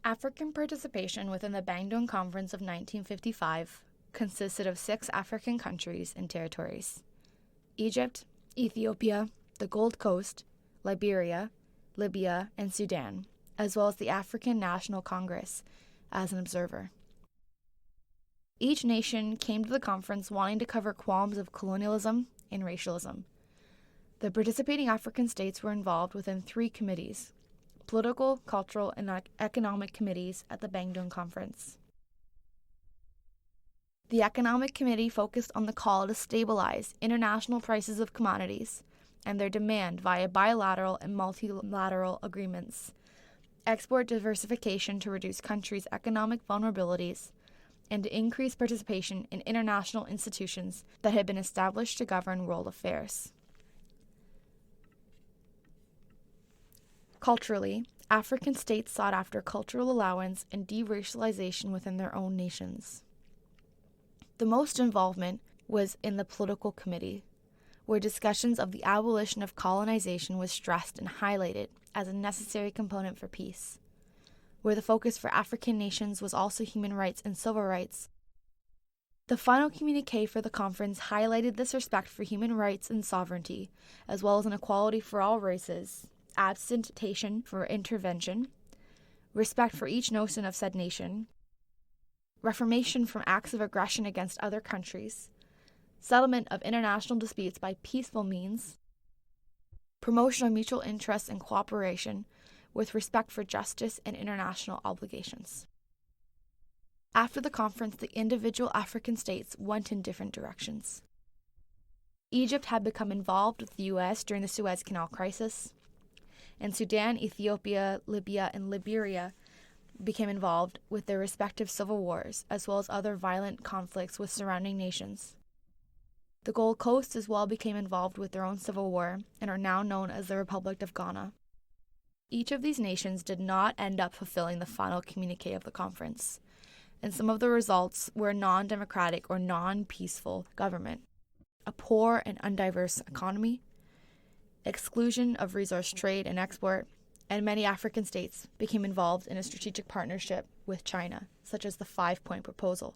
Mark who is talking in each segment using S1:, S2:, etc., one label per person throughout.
S1: African participation within the Bandung Conference of 1955 consisted of 6 African countries and territories: Egypt, Ethiopia, the Gold Coast, Liberia, Libya, and Sudan, as well as the African National Congress as an observer. Each nation came to the conference wanting to cover qualms of colonialism and racialism. The participating African states were involved within 3 committees: political, cultural, and economic committees at the Bandung Conference. The Economic Committee focused on the call to stabilize international prices of commodities and their demand via bilateral and multilateral agreements, export diversification to reduce countries' economic vulnerabilities, and to increase participation in international institutions that had been established to govern world affairs. Culturally, African states sought after cultural allowance and de-racialization within their own nations. The most involvement was in the Political Committee, where discussions of the abolition of colonization was stressed and highlighted as a necessary component for peace, where the focus for African nations was also human rights and civil rights. The final communiqué for the conference highlighted this respect for human rights and sovereignty, as well as an equality for all races, abstention for intervention, respect for each notion of said nation, reformation from acts of aggression against other countries, settlement of international disputes by peaceful means, promotion of mutual interests and cooperation with respect for justice and international obligations. After the conference, the individual African states went in different directions. Egypt had become involved with the U.S. during the Suez Canal crisis, and Sudan, Ethiopia, Libya, and Liberia became involved with their respective civil wars, as well as other violent conflicts with surrounding nations. The Gold Coast as well became involved with their own civil war and are now known as the Republic of Ghana. Each of these nations did not end up fulfilling the final communiqué of the conference, and some of the results were a non-democratic or non-peaceful government, a poor and undiverse economy, exclusion of resource trade and export, and many African states became involved in a strategic partnership with China, such as the 5-point proposal.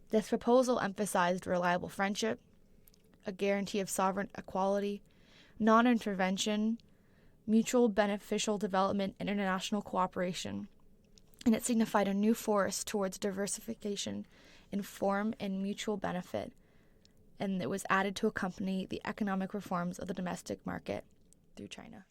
S1: This proposal emphasized reliable friendship, a guarantee of sovereign equality, non-intervention, mutual beneficial development, and international cooperation, and it signified a new force towards diversification in form and mutual benefit, and it was added to accompany the economic reforms of the domestic market through China.